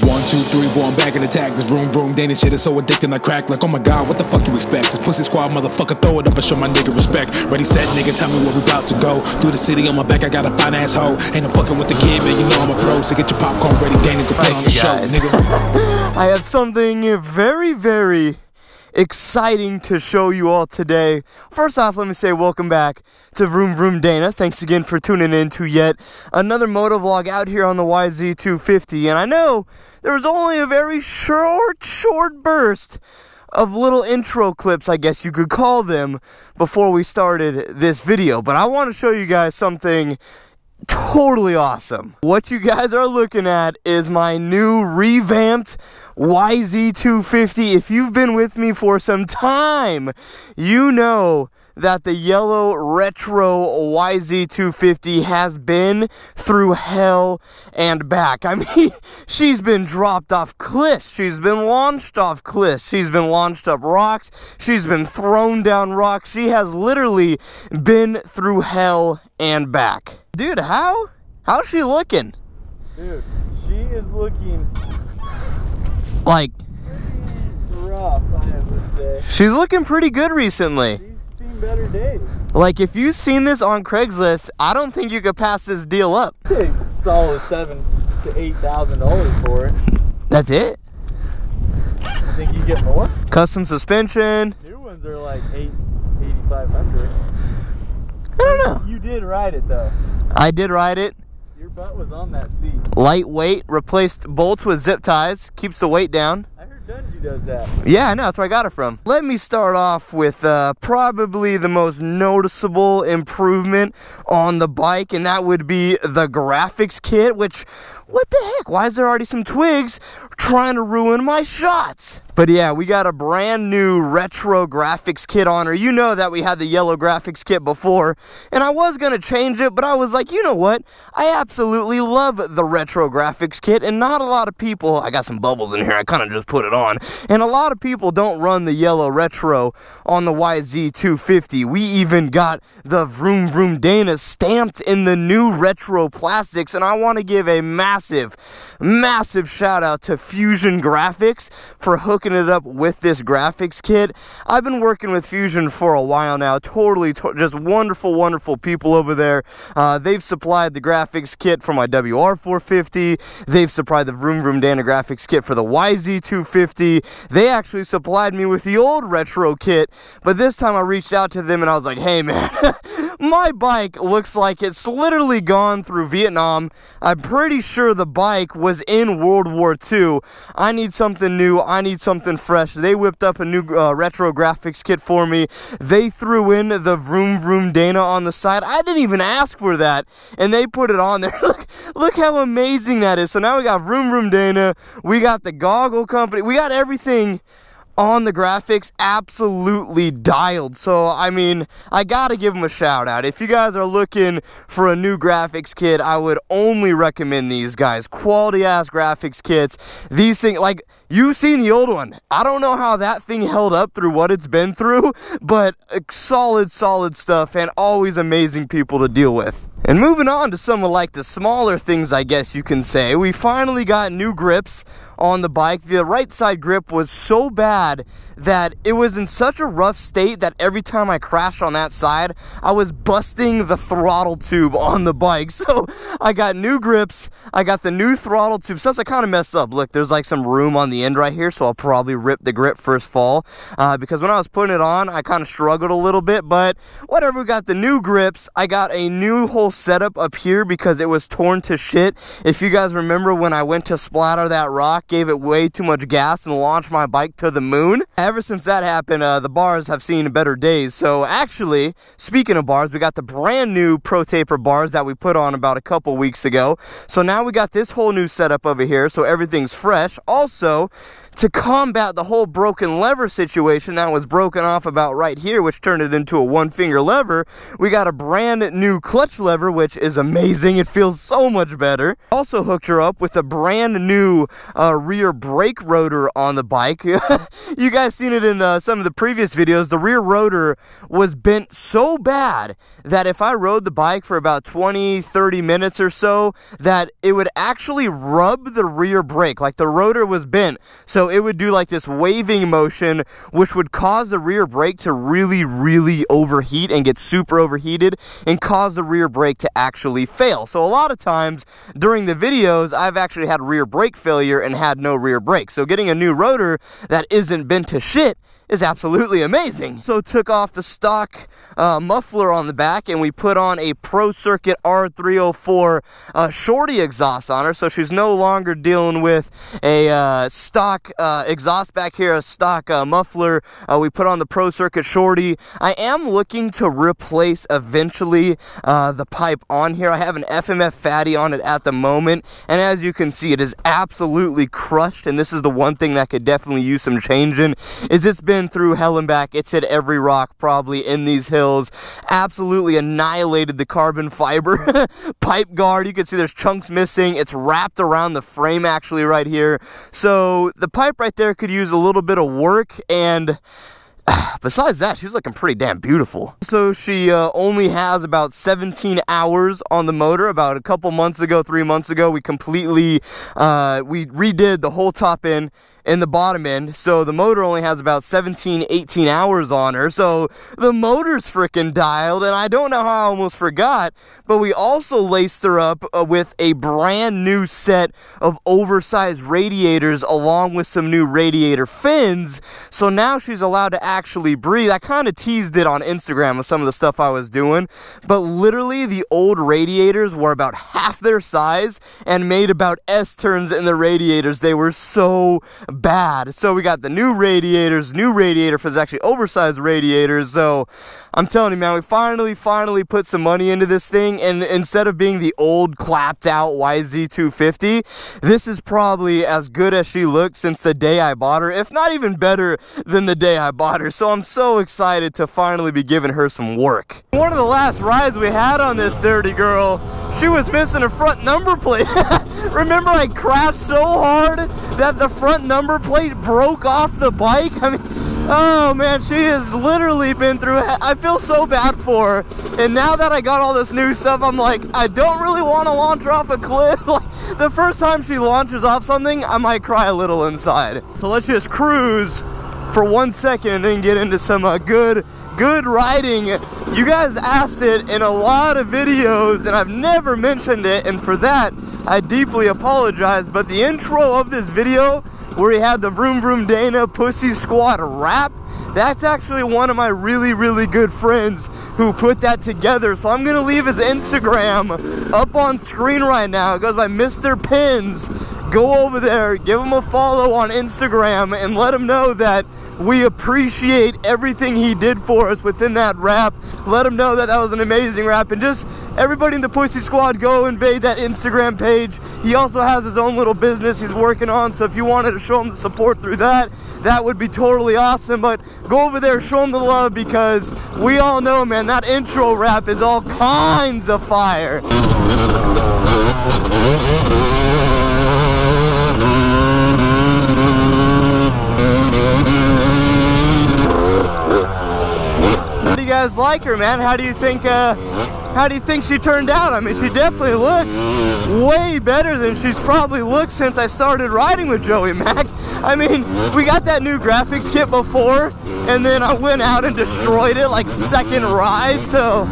1, 2, 3, going back and attack. This VroomVroomDana shit is so addicting I crack. Like, oh my god, what the fuck you expect? This pussy squad motherfucker, throw it up and show my nigga respect. Ready, set, nigga, tell me where we about to go. Through the city on my back, I got a fine ass hoe. Ain't no fucking with the kid, man, you know I'm a pro. So get your popcorn ready, Dana, go put on the show, nigga. I have something very, very exciting to show you all today. First off, let me say welcome back to VroomVroomDana. Thanks again for tuning in to yet another motovlog out here on the YZ250. And I know there was only a very short burst of little intro clips, I guess you could call them, before we started this video. But I want to show you guys something totally awesome. What you guys are looking at is my new revamped YZ250. If you've been with me for some time, you know that the yellow retro YZ250 has been through hell and back. I mean, she's been dropped off cliffs. She's been launched off cliffs. She's been launched up rocks. She's been thrown down rocks. She has literally been through hell and back. Dude, how's she looking? Dude, she is looking like rough, I would say. She's looking pretty good recently. She's seen better days. Like, if you've seen this on Craigslist, I don't think you could pass this deal up. Hey, solid $7,000 to $8,000 for it. That's it? You think you get more? Custom suspension. New ones are like $8,500. I don't know. You did ride it though. I did ride it. Your butt was on that seat. Lightweight, replaced bolts with zip ties, keeps the weight down. I heard Dungy does that. Yeah, I know, that's where I got it from. Let me start off with probably the most noticeable improvement on the bike, and that would be the graphics kit, which, what the heck? Why is there already some twigs trying to ruin my shots? But yeah, we got a brand new retro graphics kit on her. You know that we had the yellow graphics kit before, and I was gonna change it, but I was like, you know what? I absolutely love the retro graphics kit, and not a lot of people, I got some bubbles in here, I kind of just put it on, and a lot of people don't run the yellow retro on the YZ250. We even got the VroomVroomDana stamped in the new retro plastics, and I want to give a massive shout out to Fusion Graphics for hooking it up with this graphics kit. I've been working with Fusion for a while now. Just wonderful people over there. They've supplied the graphics kit for my WR450. They've supplied the VroomVroomDana graphics kit for the YZ250. They actually supplied me with the old retro kit, but this time I reached out to them and I was like, hey man, my bike looks like it's literally gone through Vietnam. I'm pretty sure the bike was in World War II. I need something new. I need something fresh. They whipped up a new retro graphics kit for me. They threw in the VroomVroomDana on the side. I didn't even ask for that, and they put it on there. Look how amazing that is. So now we got VroomVroomDana. We got the goggle company. We got everything on the graphics absolutely dialed. So I mean, I gotta give them a shout out. If you guys are looking for a new graphics kit, I would only recommend these guys. Quality ass graphics kits. These things, like, you've seen the old one. I don't know how that thing held up through what it's been through, but solid stuff, and always amazing people to deal with. And moving on to some of like the smaller things, I guess you can say, we finally got new grips on the bike. The right side grip was so bad that it was in such a rough state that every time I crashed on that side, I was busting the throttle tube on the bike. So I got new grips, I got the new throttle tube. Stuff I kind of messed up. Look, there's like some room on the end right here, so I'll probably rip the grip first fall, because when I was putting it on, I kind of struggled a little bit, but whatever. We got the new grips. I got a new whole setup up here because it was torn to shit. If you guys remember when I went to splatter that rock, gave it way too much gas and launched my bike to the moon. Ever since that happened, the bars have seen better days. So actually, speaking of bars, we got the brand new Pro Taper bars that we put on about a couple weeks ago. So now we got this whole new setup over here, so everything's fresh. Also, to combat the whole broken lever situation that was broken off about right here, which turned it into a one-finger lever, we got a brand new clutch lever, which is amazing. It feels so much better. Also hooked her up with a brand new rear brake rotor on the bike. You guys seen it in some of the previous videos. The rear rotor was bent so bad that if I rode the bike for about 20-30 minutes or so, that it would actually rub the rear brake. Like, the rotor was bent, so it would do like this waving motion, which would cause the rear brake to really overheat and get super overheated and cause the rear brake to actually fail. So a lot of times during the videos, I've actually had rear brake failure and had no rear brake. So getting a new rotor that isn't bent to shit is absolutely amazing. So took off the stock muffler on the back, and we put on a Pro Circuit R304 shorty exhaust on her, so she's no longer dealing with a stock exhaust back here, a stock muffler. We put on the Pro Circuit shorty. I am looking to replace eventually the pipe on here. I have an FMF fatty on it at the moment, and as you can see, it is absolutely crushed, and this is the one thing that could definitely use some changing, is it's been through hell and back. It's hit every rock probably in these hills. Absolutely annihilated the carbon fiber pipe guard. You can see there's chunks missing. It's wrapped around the frame actually right here. So the pipe right there could use a little bit of work, and besides that, she's looking pretty damn beautiful. So she only has about 17 hours on the motor. About a couple months ago, 3 months ago, we completely we redid the whole top end and the bottom end, so the motor only has about 17-18 hours on her. So the motor's freaking dialed, and I don't know how I almost forgot, but we also laced her up with a brand new set of oversized radiators along with some new radiator fins. So now she's allowed to actually breathe. I kind of teased it on Instagram with some of the stuff I was doing, but literally the old radiators were about half their size and made about S-turns in the radiators. They were so bad. So we got the new radiators, new radiator fins, actually oversized radiators. So I'm telling you, man, we finally put some money into this thing, and instead of being the old clapped out YZ250, this is probably as good as she looked since the day I bought her, if not even better than the day I bought her. So I'm so excited to finally be giving her some work. One of the last rides we had on this dirty girl, she was missing a front number plate. Remember, I crashed so hard that the front number plate broke off the bike? I mean, oh man, she has literally been through it. I feel so bad for her. And now that I got all this new stuff, I'm like, I don't really want to launch her off a cliff. Like, the first time she launches off something, I might cry a little inside. So let's just cruise for 1 second and then get into some good riding. You guys asked it in a lot of videos, and I've never mentioned it, and for that I deeply apologize, but the intro of this video where he had the VroomVroomDana Pussy Squad rap, that's actually one of my really good friends who put that together. So I'm gonna leave his Instagram up on screen right now. It goes by Mr. Pins. Go over there, give him a follow on Instagram, and let him know that we appreciate everything he did for us within that rap. Let him know that that was an amazing rap. And just everybody in the Pussy Squad, go invade that Instagram page. He also has his own little business he's working on, so if you wanted to show him the support through that, that would be totally awesome. But go over there, show him the love, because we all know, man, that intro rap is all kinds of fire. You guys like her, man? How do you think she turned out? I mean, she definitely looks way better than she's probably looked since I started riding with Joey Mac. I mean, we got that new graphics kit before, and then I went out and destroyed it like second ride, so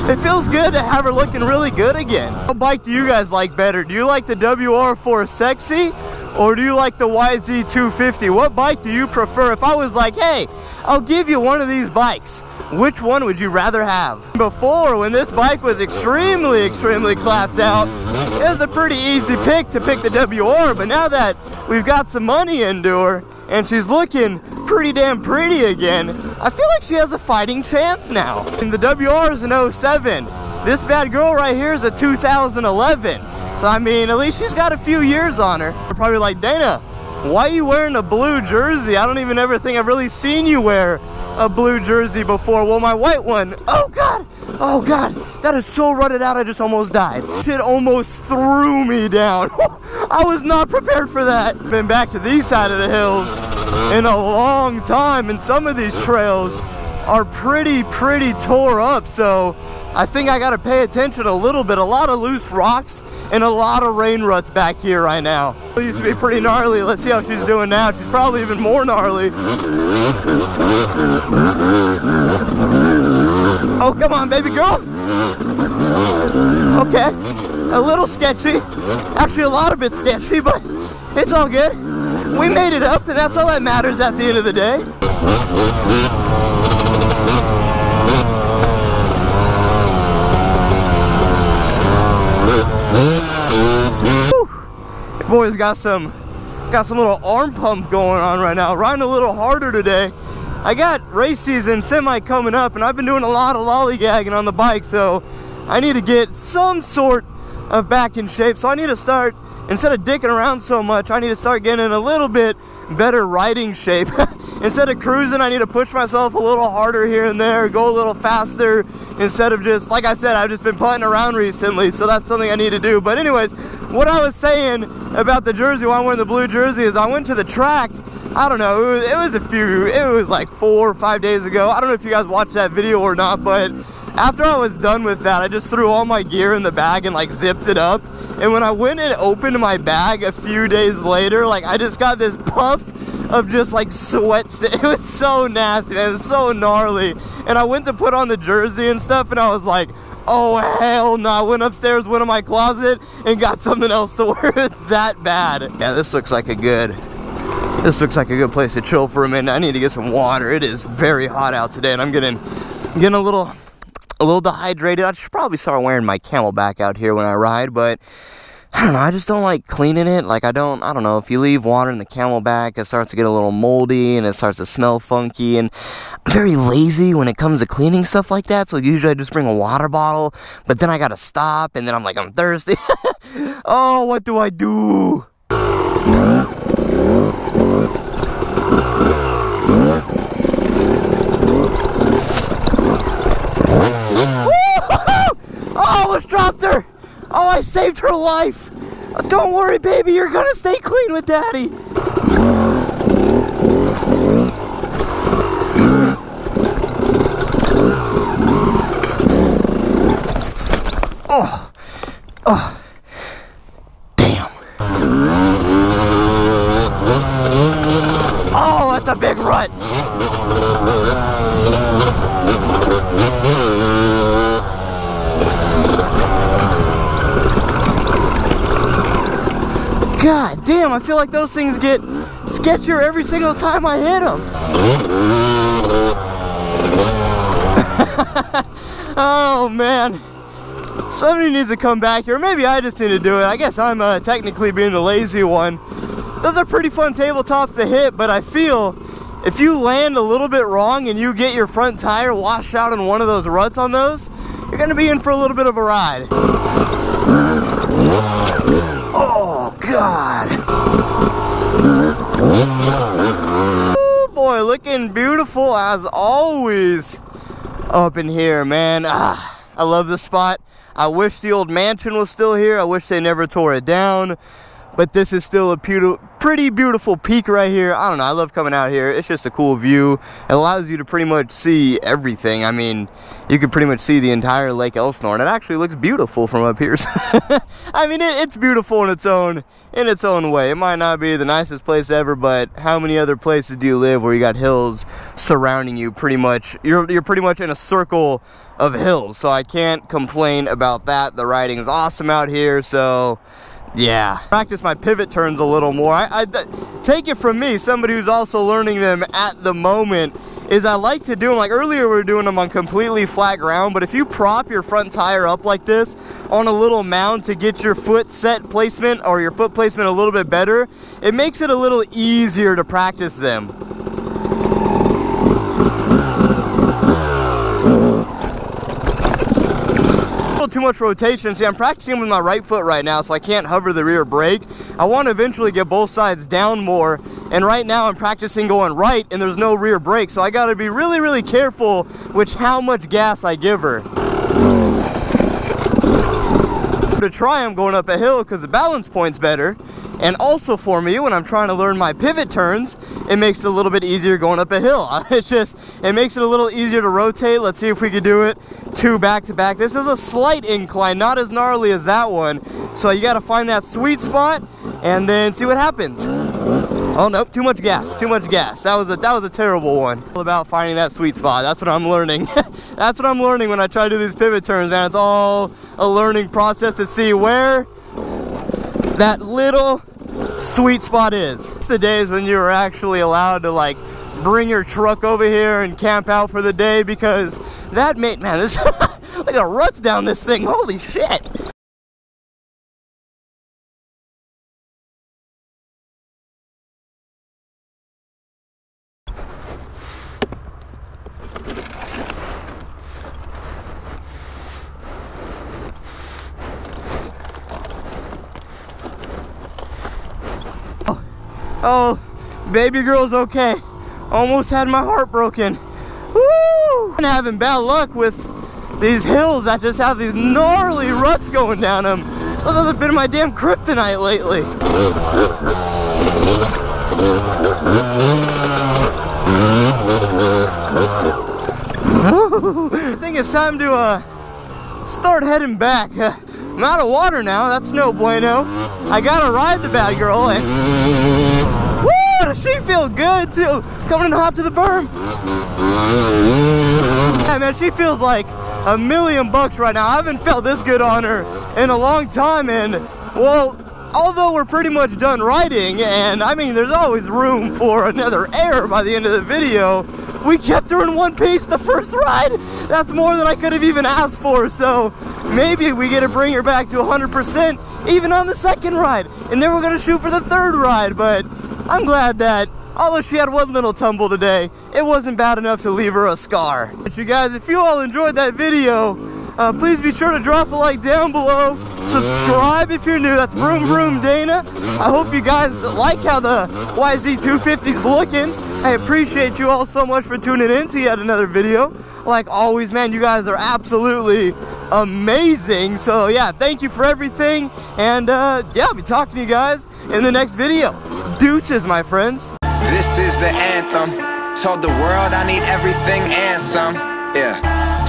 it feels good to have her looking really good again. What bike do you guys like better? Do you like the WR4 Sexy, or do you like the YZ250? What bike do you prefer? If I was like, hey, I'll give you one of these bikes, which one would you rather have? Before, when this bike was extremely clapped out, it was a pretty easy pick to pick the WR, but now that we've got some money into her and she's looking pretty damn pretty again, I feel like she has a fighting chance now. And the WR is an 07. This bad girl right here is a 2011. So I mean, at least she's got a few years on her. They're probably like, Dana, why are you wearing a blue jersey? I don't even ever think I've really seen you wear a blue jersey before. Well, my white one, oh God, that is so rutted out, I just almost died. Shit almost threw me down. I was not prepared for that. Been back to these side of the hills in a long time, and some of these trails are pretty tore up, so I think I gotta pay attention a little bit. A lot of loose rocks and a lot of rain ruts back here right now. It used to be pretty gnarly. Let's see how she's doing now. She's probably even more gnarly. Oh, come on, baby girl. Okay, a little sketchy. Actually, a lot of bit sketchy, but it's all good. We made it up, and that's all that matters at the end of the day. Boys got some little arm pump going on right now. Riding a little harder today. I got race season semi coming up, and I've been doing a lot of lollygagging on the bike, so I need to get some sort of back in shape. So I need to start, instead of dicking around so much, I need to start getting in a little bit better riding shape. Instead of cruising, I need to push myself a little harder here and there, go a little faster, instead of just, like I said, I've just been putting around recently, so that's something I need to do. But anyways, what I was saying about the jersey, why I'm wearing the blue jersey, is I went to the track, I don't know, it was like 4 or 5 days ago. I don't know if you guys watched that video or not, but after I was done with that, I just threw all my gear in the bag and like zipped it up. And when I went and opened my bag a few days later, like I just got this puff of just like sweat. It was so nasty, man. It was so gnarly. And I went to put on the jersey and stuff, and I was like, oh hell no. I went upstairs, went in my closet, and got something else to wear. It's that bad. Yeah, this looks like a good place to chill for a minute. I need to get some water. It is very hot out today, and I'm getting a little dehydrated. I should probably start wearing my Camelback out here when I ride, but I don't know, I just don't like cleaning it. Like I don't know, if you leave water in the Camelback, it starts to get a little moldy and it starts to smell funky, and I'm very lazy when it comes to cleaning stuff like that, so usually I just bring a water bottle, but then I gotta stop, and then I'm like, I'm thirsty. Oh, what do I do? Oh, I almost dropped her. Oh, I saved her life. Don't worry, baby. You're gonna stay clean with Daddy. Oh. Damn. Oh, that's a big rut. God damn, I feel like those things get sketchier every single time I hit them. Oh man, somebody needs to come back here. Maybe I just need to do it. I guess I'm technically being the lazy one. Those are pretty fun tabletops to hit, but I feel if you land a little bit wrong and you get your front tire washed out in one of those ruts on those, you're gonna be in for a little bit of a ride. Oh God. Oh boy, looking beautiful as always up in here, man. I love this spot. I wish the old mansion was still here. I wish they never tore it down. But this is still a pretty beautiful peak right here. I don't know, I love coming out here. It's just a cool view. It allows you to pretty much see everything. I mean, you can pretty much see the entire Lake Elsinore, and it actually looks beautiful from up here. I mean, it's beautiful in its own way. It might not be the nicest place ever, but how many other places do you live where you got hills surrounding you? Pretty much, you're pretty much in a circle of hills, so I can't complain about that. The riding is awesome out here, so yeah. Practice my pivot turns a little more. I take it from me, somebody who's also learning them at the moment, is I like to do them, like earlier we were doing them on completely flat ground, but if you prop your front tire up like this on a little mound to get your foot set placement or your foot placement a little bit better, it makes it a little easier to practice them. too much rotation. See, I'm practicing with my right foot right now, so I can't hover the rear brake. I want to eventually get both sides down more, and right now I'm practicing going right, and there's no rear brake, so I got to be really, really careful with how much gas I give her. To try, I'm going up a hill because the balance point's better. And also for me, when I'm trying to learn my pivot turns, it makes it a little bit easier going up a hill. It makes it a little easier to rotate. Let's see if we can do it 2 back to back. This is a slight incline, not as gnarly as that one. So you got to find that sweet spot and then see what happens. Oh nope, too much gas, too much gas. That was a terrible one. All about finding that sweet spot. That's what I'm learning. That's what I'm learning when I try to do these pivot turns, man. It's all a learning process to see where that little sweet spot is. It's the days when you were actually allowed to like bring your truck over here and camp out for the day, because that made, man, this like a ruts down this thing. Holy shit. Oh, baby girl's okay. Almost had my heart broken. Woo! I'm having bad luck with these hills that just have these gnarly ruts going down them. Those have been my damn kryptonite lately. I think it's time to start heading back. I'm out of water now, that's no bueno. I gotta ride the bad girl, and woo, does she feel good too, coming in hot to the berm. Yeah, man, she feels like $1,000,000 right now. I haven't felt this good on her in a long time, and well, although we're pretty much done riding, and I mean, there's always room for another air by the end of the video, we kept her in one piece the first ride. That's more than I could have even asked for, so maybe we get to bring her back to 100% even on the second ride, and then we're gonna shoot for the third ride. But I'm glad that although she had one little tumble today, it wasn't bad enough to leave her a scar. But you guys, if you all enjoyed that video, please be sure to drop a like down below. Subscribe if you're new. That's VroomVroomDana. I hope you guys like how the YZ250 is looking. I appreciate you all so much for tuning in to yet another video. Like always, man, you guys are absolutely amazing. So yeah, thank you for everything. And yeah, I'll be talking to you guys in the next video. Deuces, my friends. This is the anthem. Told the world I need everything and some. Yeah,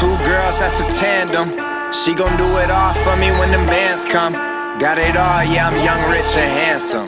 2 girls, that's a tandem. She gon' do it all for me when them bands come. Got it all, yeah, I'm young, rich, and handsome.